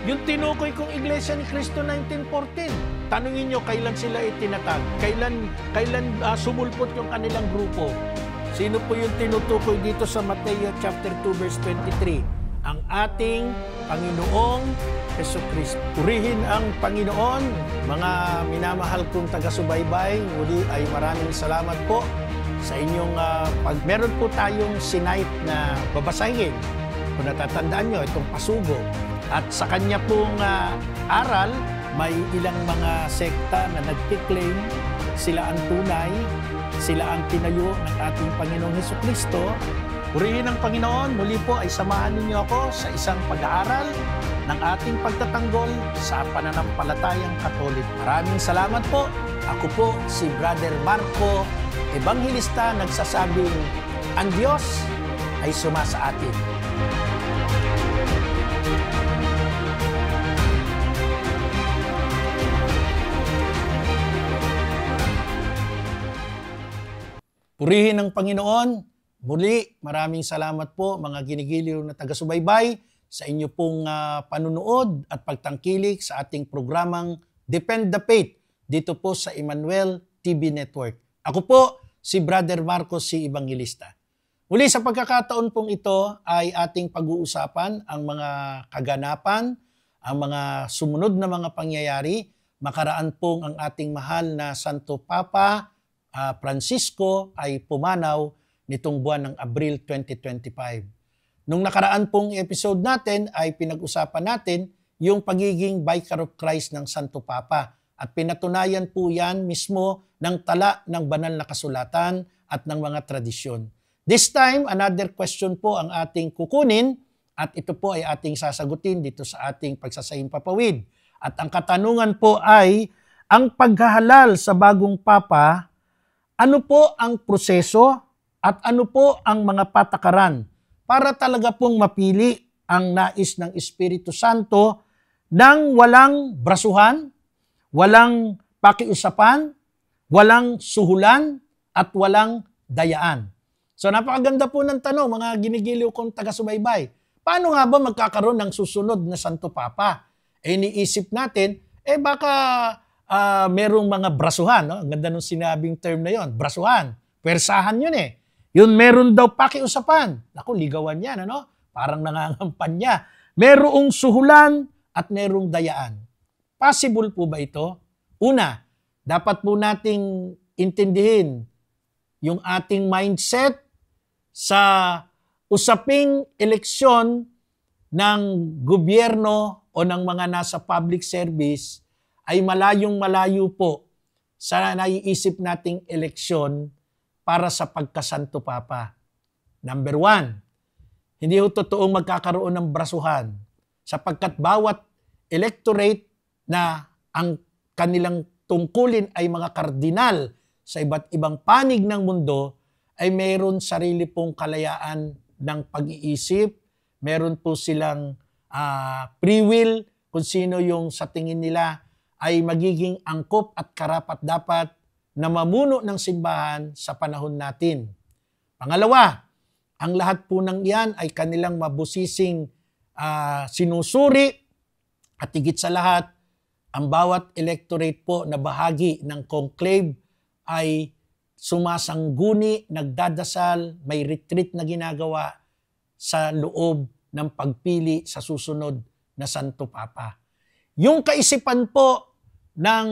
Yung tinukoy kong Iglesia ni Cristo 1914, tanungin nyo kailan sila itinatag, kailan sumulpot yung kanilang grupo. Sino po yung tinutukoy dito sa Mateo chapter 2 verse 23? Ang ating Panginoong Jesucristo. Purihin ang Panginoon, mga minamahal kong taga-subaybay. Muli ay maraming salamat po sa inyong pag meron po tayong sinight na babasahin. Kung natatandaan nyo, itong pasugo. At sa kanya pong aral, may ilang mga sekta na nagkiklaim sila ang tunay, sila ang tinayo ng ating Panginoong Jesucristo. Purihin ang Panginoon, muli po ay samahan ninyo ako sa isang pag-aaral ng ating pagtatanggol sa pananampalatayang Katolik. Maraming salamat po. Ako po si Brother Marco, Ebanghilista, nagsasabing, ang Diyos ay sumasa atin. Purihin ang Panginoon. Muli, maraming salamat po mga ginigiliw na taga-subaybay sa inyo pong panunood at pagtangkilik sa ating programang Defend the Faith dito po sa Emmanuel TV Network. Ako po si Brother Marcos, si Ebanghilista. Muli sa pagkakataon pong ito ay ating pag-uusapan ang mga kaganapan, ang mga sumunod na mga pangyayari, makaraan pong ang ating mahal na Santo Papa Francisco ay pumanaw nitong buwan ng Abril 2025. Nung nakaraan pong episode natin ay pinag-usapan natin yung pagiging Vicar of Christ ng Santo Papa at pinatunayan po yan mismo ng tala ng banal na kasulatan at ng mga tradisyon. This time, another question po ang ating kukunin at ito po ay ating sasagutin dito sa ating pagsasahing papawid. At ang katanungan po ay, ang paghahalal sa bagong Papa, ano po ang proseso at ano po ang mga patakaran para talaga pong mapili ang nais ng Espiritu Santo nang walang brasuhan, walang pakiusapan, walang suhulan, at walang dayaan? So napakaganda po ng tanong, mga ginigiliw kong taga-subaybay. Paano nga ba magkakaroon ng susunod na Santo Papa? Iniisip natin, baka merong mga brasuhan, no? Ang ganda nung sinabing term na yon, brasuhan. Pwersahan yun eh. Yun meron daw pakiusapan. Naku, ligawan yan, ano? Parang nangangampanya. Merong suhulan at merong dayaan. Possible po ba ito? Una, dapat po nating intindihin yung ating mindset sa usaping eleksyon ng gobyerno o ng mga nasa public service ay malayong-malayo po sa naiisip nating eleksyon para sa pagkasanto Papa. Number 1, hindi ho totoong magkakaroon ng brasuhan sapagkat bawat electorate na ang kanilang tungkulin ay mga kardinal sa iba't ibang panig ng mundo ay mayroon sarili pong kalayaan ng pag-iisip, meron po silang free will kung sino yung sa tingin nila ay magiging angkop at karapat-dapat na mamuno ng simbahan sa panahon natin. Pangalawa, ang lahat po ng iyan ay kanilang mabusising sinusuri at higit sa lahat, ang bawat electorate po na bahagi ng conclave ay sumasangguni, nagdadasal, may retreat na ginagawa sa loob ng pagpili sa susunod na Santo Papa. Yung kaisipan po ng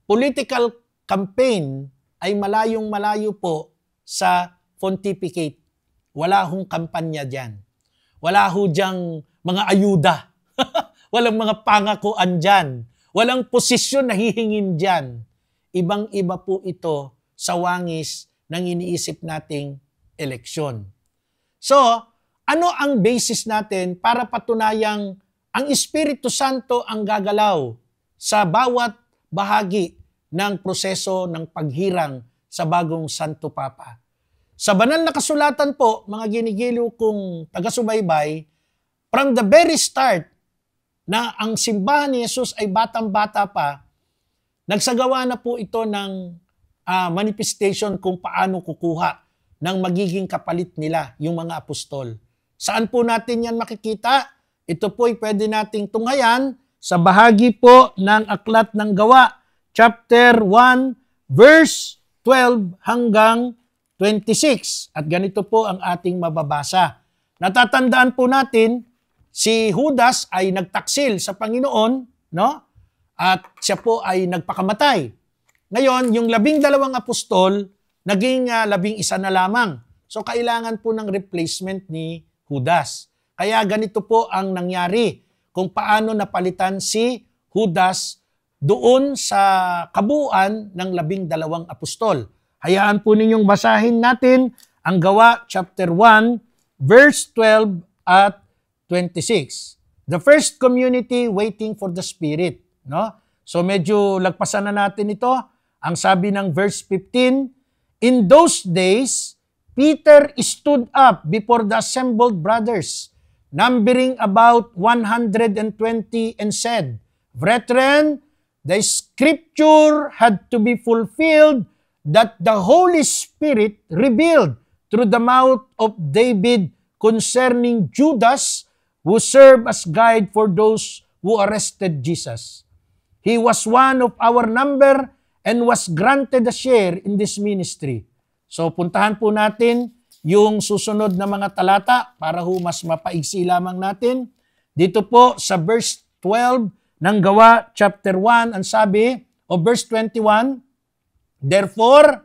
political campaign ay malayong-malayo po sa pontificate. Wala hong kampanya dyan. Wala ho dyang mga ayuda. Walang mga pangakuan dyan. Walang posisyon na hihingin dyan. Ibang-iba po ito sa wangis ng iniisip nating eleksyon. So, ano ang basis natin para patunayang ang Espiritu Santo ang gagalaw sa bawat bahagi ng proseso ng paghirang sa bagong Santo Papa? Sa banal na kasulatan po, mga ginigiliw kong taga-subaybay, from the very start na ang simbahan ni Jesus ay batang-bata pa, nagsagawa na po ito ng manifestation kung paano kukuha ng magiging kapalit nila, yung mga apostol. Saan po natin yan makikita? Ito po ay pwede nating tunghayan sa bahagi po ng Aklat ng Gawa, chapter 1, verse 12 hanggang 26. At ganito po ang ating mababasa. Natatandaan po natin, si Judas ay nagtaksil sa Panginoon, no? At siya po ay nagpakamatay. Ngayon, yung 12 apostol, naging 11 na lamang. So, kailangan po ng replacement ni Judas. Kaya ganito po ang nangyari kung paano napalitan si Judas doon sa kabuuan ng 12 apostol. Hayaan po ninyong basahin natin ang Gawa chapter 1, verse 12 at 26. The first community waiting for the Spirit. No? So medyo lagpasan na natin ito. Ang sabi ng verse 15, in those days, Peter stood up before the assembled brothers, numbering about 120, and said, Brethren, the scripture had to be fulfilled that the Holy Spirit revealed through the mouth of David concerning Judas, who served as guide for those who arrested Jesus. He was one of our number and was granted a share in this ministry. So puntahan po natin yung susunod na mga talata para ho mas mapaigsi lamang natin. Dito po sa verse 12 ng Gawa chapter 1, ang sabi, o verse 21, therefore,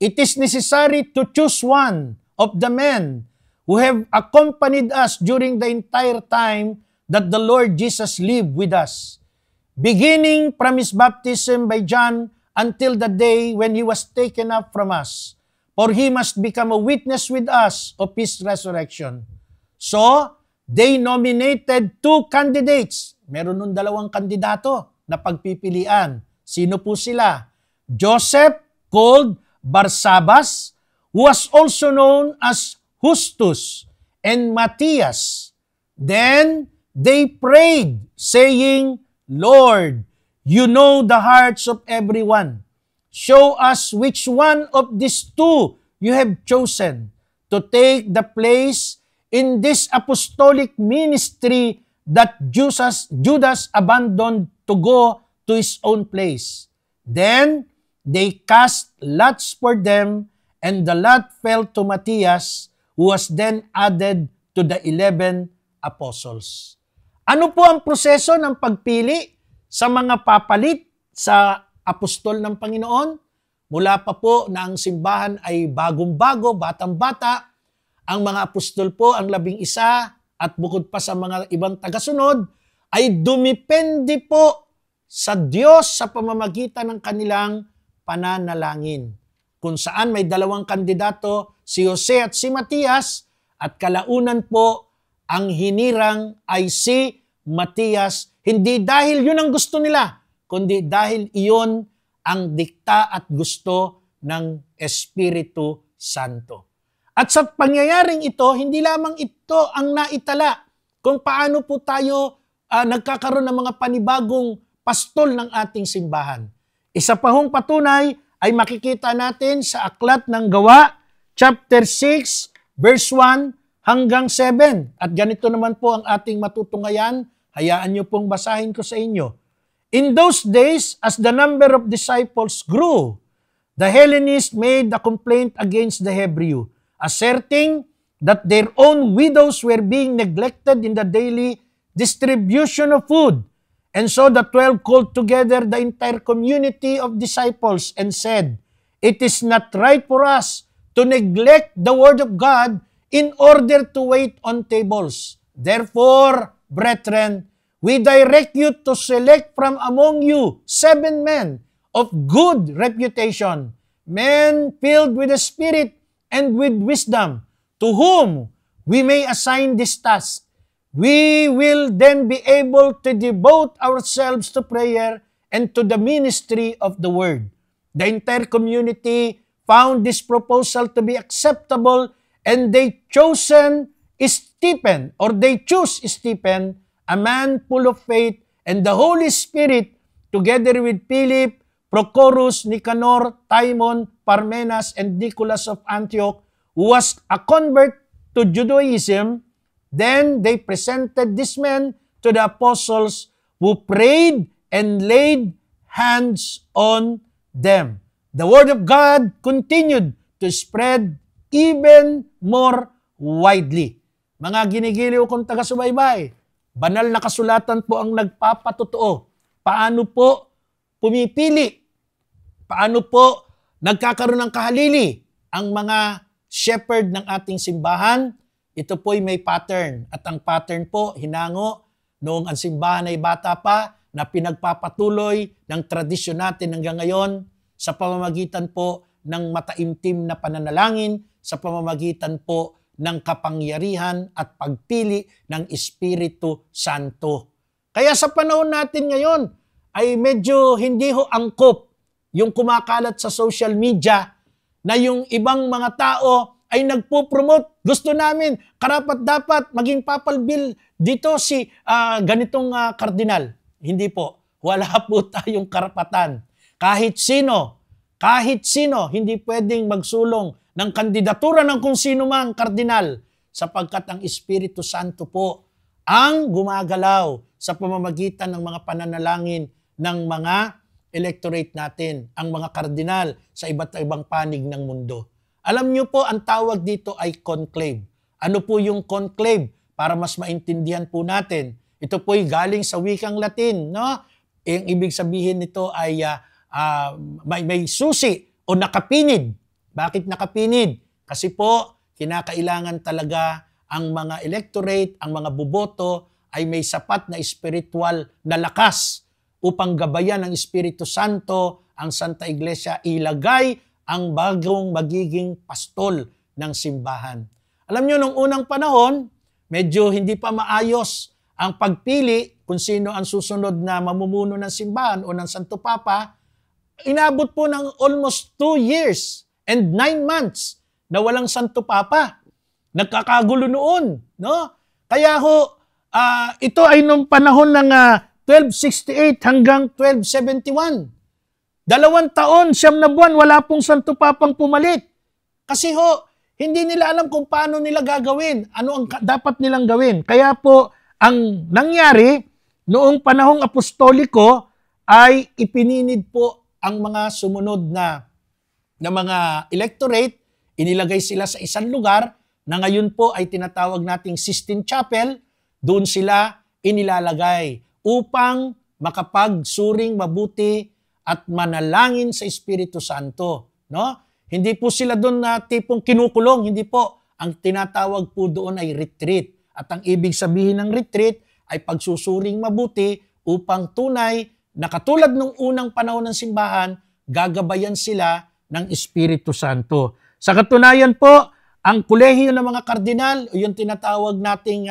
it is necessary to choose one of the men who have accompanied us during the entire time that the Lord Jesus lived with us, beginning from his baptism by John until the day when he was taken up from us. For he must become a witness with us of his resurrection. So, they nominated 2 candidates. Meron nun 2 kandidato na pagpipilian. Sino po sila? Joseph, called Barsabas, who was also known as Justus, and Matthias. Then they prayed, saying, Lord, you know the hearts of everyone. Show us which one of these 2 you have chosen to take the place in this apostolic ministry that Judas abandoned to go to his own place. Then they cast lots for them, and the lot fell to Matthias, who was then added to the 11 apostles. Ano po ang proseso ng pagpili sa mga papalit sa apostol ng Panginoon? Mula pa po na ang simbahan ay bagong-bago, batang-bata, ang mga apostol po, ang 11, at bukod pa sa mga ibang tagasunod, ay dumipende po sa Diyos sa pamamagitan ng kanilang pananalangin. Kung saan may 2 kandidato, si Jose at si Matthias, at kalaunan po, ang hinirang ay si Matthias, hindi dahil yun ang gusto nila, kundi dahil iyon ang dikta at gusto ng Espiritu Santo. At sa pangyayaring ito, hindi lamang ito ang naitala kung paano po tayo nagkakaroon ng mga panibagong pastol ng ating simbahan. Isa pa hong patunay ay makikita natin sa Aklat ng Gawa, chapter 6, verse 1 hanggang 7. At ganito naman po ang ating matutunghayan. Hayaan niyo pong basahin ko sa inyo. In those days, as the number of disciples grew, the Hellenists made a complaint against the Hebrew, asserting that their own widows were being neglected in the daily distribution of food. And so the 12 called together the entire community of disciples and said, it is not right for us to neglect the word of God in order to wait on tables. Therefore, brethren, we direct you to select from among you 7 men of good reputation, men filled with the Spirit and with wisdom, to whom we may assign this task. We will then be able to devote ourselves to prayer and to the ministry of the word. The entire community found this proposal to be acceptable, and they chose Stephen, a man full of faith and the Holy Spirit, together with Philip, Prochorus, Nicanor, Timon, Parmenas, and Nicholas of Antioch, who was a convert to Judaism, Then they presented these men to the apostles who prayed and laid hands on them. The word of God continued to spread even more widely. Mga ginigiliw kong taga-subaybay, banal na kasulatan po ang nagpapatotoo. Paano po pumipili? Paano po nagkakaroon ng kahalili ang mga shepherd ng ating simbahan? Ito po'y may pattern. At ang pattern po, hinango noong ang simbahan ay bata pa, na pinagpapatuloy ng tradisyon natin hanggang ngayon sa pamamagitan po ng mataimtim na pananalangin, sa pamamagitan po ng kapangyarihan at pagpili ng Espiritu Santo. Kaya sa panahon natin ngayon ay medyo hindi ho angkop yung kumakalat sa social media na yung ibang mga tao ay nagpo-promote. Gusto namin, karapat-dapat maging papalbil dito si ganitong kardinal. Hindi po. Wala po tayong karapatan. Kahit sino, hindi pwedeng magsulong ng kandidatura ng kung sino mang kardinal sapagkat ang Espiritu Santo po ang gumagalaw sa pamamagitan ng mga pananalangin ng mga electorate natin, ang mga kardinal sa iba't ibang panig ng mundo. Alam niyo po, ang tawag dito ay conclave. Ano po yung conclave? Para mas maintindihan po natin. Ito po'y galing sa wikang Latin, no? Ang ibig sabihin nito ay may susi o nakapinid. Bakit nakapinid? Kasi po, kinakailangan talaga ang mga electorate, ang mga buboto ay may sapat na spiritual na lakas upang gabayan ng Espiritu Santo ang Santa Iglesia, ilagay ang bagong magiging pastol ng simbahan. Alam nyo, nung unang panahon, medyo hindi pa maayos ang pagpili kung sino ang susunod na mamumuno ng simbahan o ng Santo Papa. Inabot po ng almost 2 years and 9 months na walang Santo Papa. Nagkakagulo noon, no? Kaya ho, ito ay nung panahon ng 1268 hanggang 1271. 2 taon, 9 na buwan, wala pong Santo Papang pumalit. Kasi ho, hindi nila alam kung paano nila gagawin, ano ang dapat nilang gawin. Kaya po, ang nangyari, noong panahong apostoliko, ay ipininid po ang mga sumunod na mga electorate, inilagay sila sa isang lugar na ngayon po ay tinatawag nating Sistine Chapel, doon sila inilalagay upang makapagsuring mabuti at manalangin sa Espiritu Santo. No? Hindi po sila doon na tipong kinukulong, hindi po. Ang tinatawag po doon ay retreat. At ang ibig sabihin ng retreat ay pagsusuring mabuti upang tunay na katulad nung unang panahon ng simbahan, gagabayan sila ng Espiritu Santo. Sa katunayan po, ang kolehiyo ng mga kardinal, o yung tinatawag nating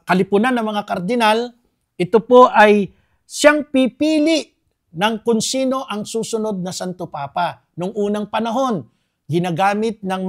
kalipunan ng mga kardinal, ito po ay siyang pipili ng kung sino ang susunod na Santo Papa. Nung unang panahon, ginagamit ng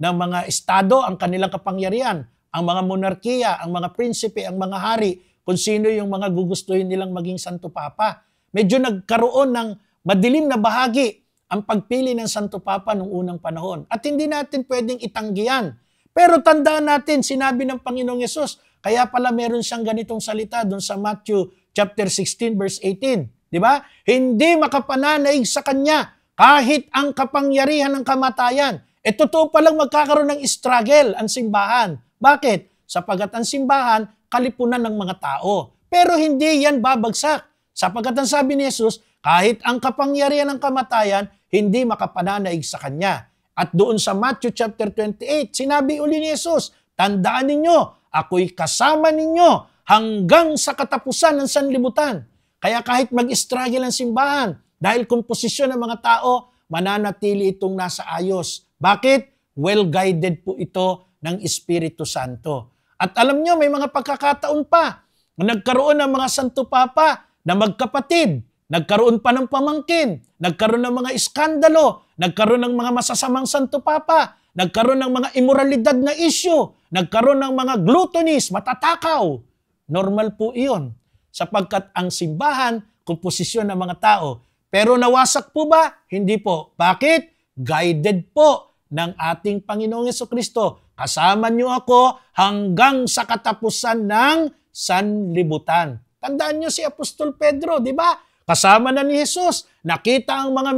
mga estado ang kanilang kapangyarihan, ang mga monarkiya, ang mga prinsipe, ang mga hari, kung sino yung mga gugustuhin nilang maging Santo Papa. Medyo nagkaroon ng madilim na bahagi ang pagpili ng Santo Papa noong unang panahon. At hindi natin pwedeng itanggihan. Pero tandaan natin, sinabi ng Panginoong Yesus, kaya pala meron siyang ganitong salita doon sa Matthew chapter 16 verse 18. Di ba? Hindi makapananaig sa Kanya kahit ang kapangyarihan ng kamatayan. Totoo palang magkakaroon ng struggle ang simbahan. Bakit? Sapagat ang simbahan, kalipunan ng mga tao. Pero hindi yan babagsak. Sapagat ang sabi ni Jesus, kahit ang kapangyarihan ng kamatayan, hindi makapananaig sa Kanya. At doon sa Matthew chapter 28, sinabi uli ni Jesus, tandaan ninyo, ako'y kasama ninyo hanggang sa katapusan ng sanlibutan. Kaya kahit mag-struggle ang simbahan, dahil komposisyon ng mga tao, mananatili itong nasa ayos. Bakit? Well-guided po ito ng Espiritu Santo. At alam nyo, may mga pagkakataon pa na nagkaroon ng mga Santo Papa na magkapatid, nagkaroon pa ng pamangkin, nagkaroon ng mga iskandalo, nagkaroon ng mga masasamang Santo Papa, nagkaroon ng mga imoralidad na issue, nagkaroon ng mga gluttonies, matatakaw. Normal po iyon. Sapagkat ang simbahan, komposisyon ng mga tao. Pero nawasak po ba? Hindi po. Bakit? Guided po ng ating Panginoong Jesucristo. Kasama niyo ako hanggang sa katapusan ng sanlibutan. Tandaan niyo si Apostol Pedro, di ba? Kasama na ni Jesus. Nakita ang mga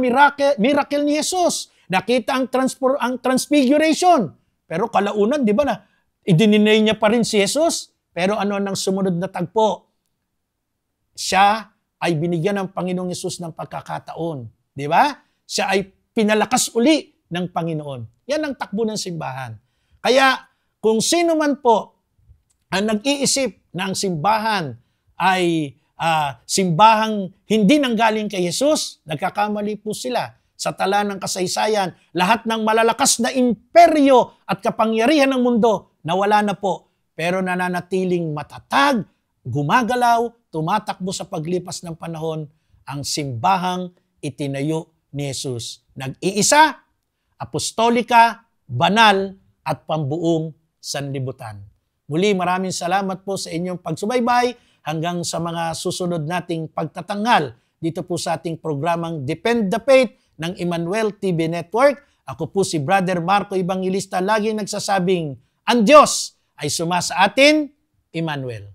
miracle ni Jesus. Nakita ang transfiguration. Pero kalaunan, di ba na, idininay niya pa rin si Jesus. Pero ano nang sumunod na tagpo? Siya ay binigyan ng Panginoong Yesus ng pagkakataon. Di ba? Siya ay pinalakas uli ng Panginoon. Yan ang takbo ng simbahan. Kaya kung sino man po ang nag-iisip na ang simbahan ay simbahang hindi nanggaling kay Jesus, nagkakamali po sila. Sa tala ng kasaysayan, lahat ng malalakas na imperyo at kapangyarihan ng mundo, nawala na po. Pero nananatiling matatag, gumagalaw, tumatakbo sa paglipas ng panahon, ang simbahang itinayo ni Jesus. Nag-iisa, apostolika, banal, at pambuong sanlibutan. Muli, maraming salamat po sa inyong pagsubaybay hanggang sa mga susunod nating pagtatanghal dito po sa ating programang Defend the Faith ng Emmanuel TV Network. Ako po si Brother Marco Evangelista, laging nagsasabing, ang Diyos ay sumasa atin, Emmanuel.